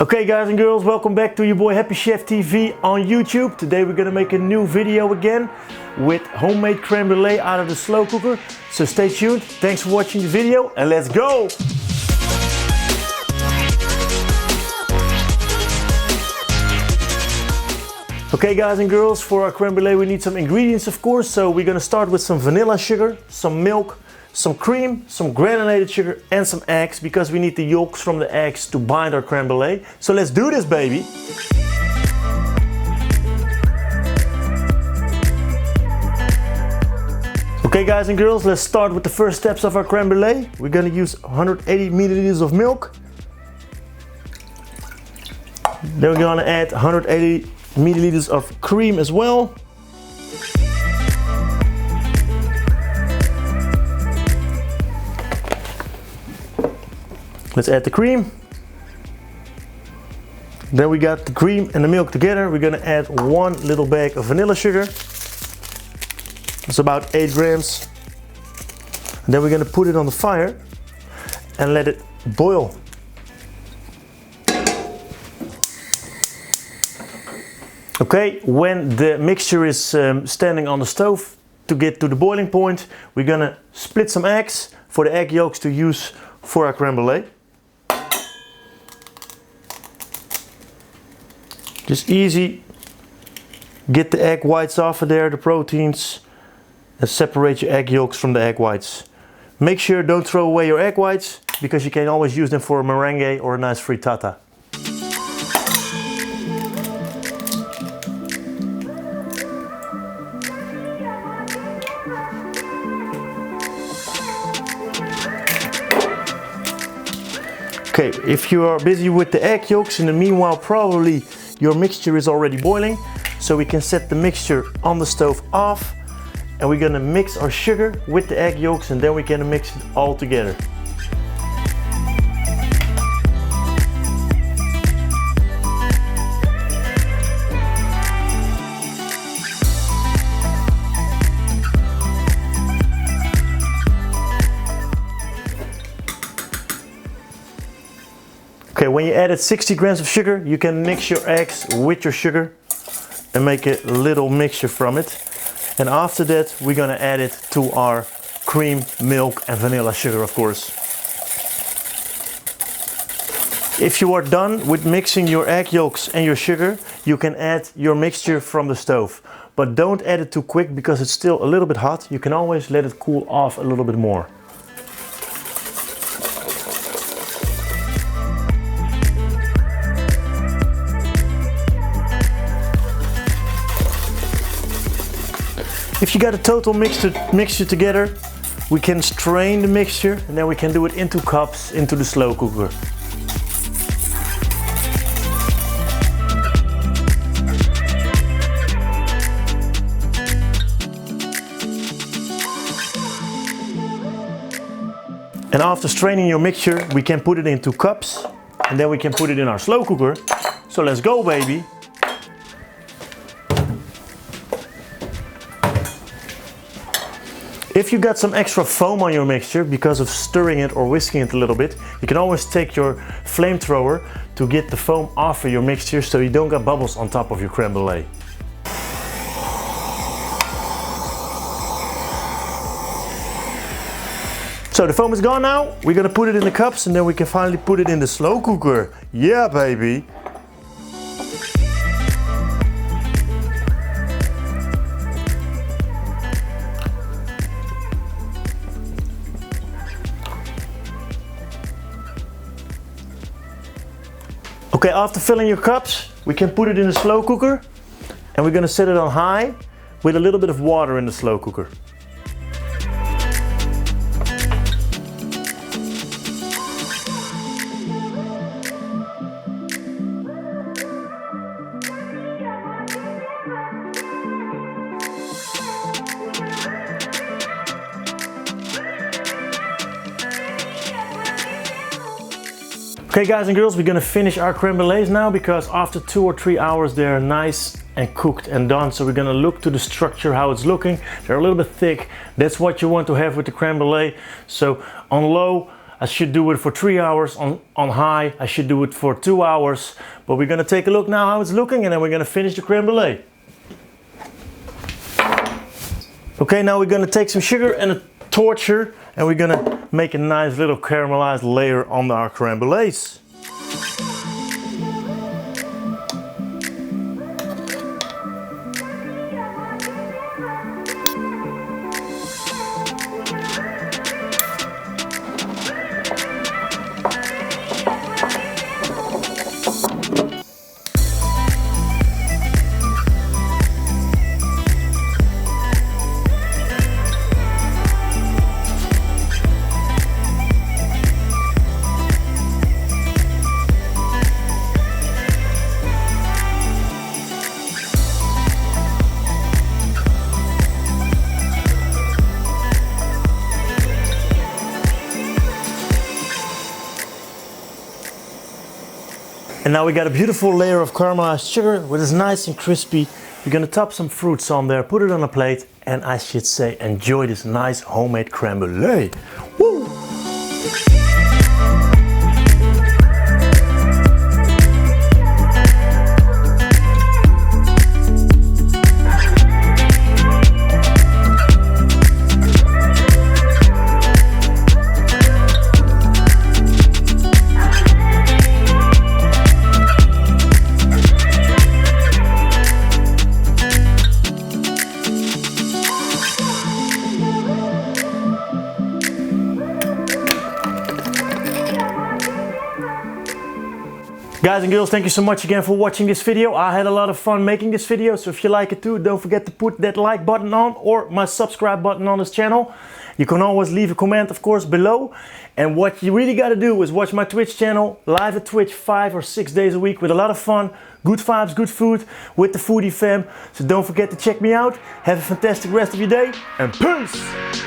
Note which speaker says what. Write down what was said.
Speaker 1: Okay guys and girls, welcome back to your boy Happy Chef TV on YouTube. Today we're gonna make a new video again with homemade creme brulee out of the slow cooker. So stay tuned, thanks for watching the video and let's go! Okay guys and girls, for our creme brulee we need some ingredients of course. So we're gonna start with some vanilla sugar, some milk, some cream, some granulated sugar and some eggs because we need the yolks from the eggs to bind our creme brulee. So let's do this baby! Okay guys and girls, let's start with the first steps of our creme brulee. We're gonna use 180 milliliters of milk. Then we're gonna add 180 milliliters of cream as well. Let's add the cream. Then we got the cream and the milk together. We're gonna add one little bag of vanilla sugar. It's about 8 grams. And then we're gonna put it on the fire and let it boil. Okay, when the mixture is standing on the stove to get to the boiling point, we're gonna split some eggs for the egg yolks to use for our creme brulee. Just easy, get the egg whites off of there, the proteins, and separate your egg yolks from the egg whites. Make sure don't throw away your egg whites because you can always use them for a meringue or a nice frittata. Okay, if you are busy with the egg yolks, in the meanwhile probably your mixture is already boiling, so we can set the mixture on the stove off and we're gonna mix our sugar with the egg yolks and then we're gonna mix it all together. Okay, when you added 60 grams of sugar, you can mix your eggs with your sugar and make a little mixture from it. And after that, we're gonna add it to our cream, milk and vanilla sugar, of course. If you are done with mixing your egg yolks and your sugar, you can add your mixture from the stove. But don't add it too quick because it's still a little bit hot. You can always let it cool off a little bit more. If you got a total mixture together, we can strain the mixture and then we can do it into cups into the slow cooker. And after straining your mixture, we can put it into cups and then we can put it in our slow cooker. So let's go baby! If you got some extra foam on your mixture because of stirring it or whisking it a little bit, you can always take your flamethrower to get the foam off of your mixture so you don't get bubbles on top of your creme brulee. So the foam is gone now, we're gonna put it in the cups and then we can finally put it in the slow cooker. Yeah baby! Okay, after filling your cups, we can put it in the slow cooker and we're gonna set it on high with a little bit of water in the slow cooker. Okay guys and girls, we're gonna finish our creme brulees now because after 2 or 3 hours they're nice and cooked and done. So we're gonna look to the structure, how it's looking. They're a little bit thick. That's what you want to have with the creme brulee. So on low, I should do it for 3 hours on high. I should do it for 2 hours. But we're gonna take a look now how it's looking, and then we're gonna finish the crème brûlée. Okay, now we're gonna take some sugar and a torcher, and we're gonna make a nice little caramelized layer on our crème brûlées. And now we got a beautiful layer of caramelized sugar, which is nice and crispy. We're gonna top some fruits on there, put it on a plate, and I should say enjoy this nice homemade crème brûlée. Woo! Guys and girls, thank you so much again for watching this video. I had a lot of fun making this video, so if you like it too, don't forget to put that like button on or my subscribe button on this channel. You can always leave a comment, of course, below. And what you really got to do is watch my Twitch channel, live at Twitch 5 or 6 days a week with a lot of fun, good vibes, good food with the foodie fam. So don't forget to check me out. Have a fantastic rest of your day, and peace!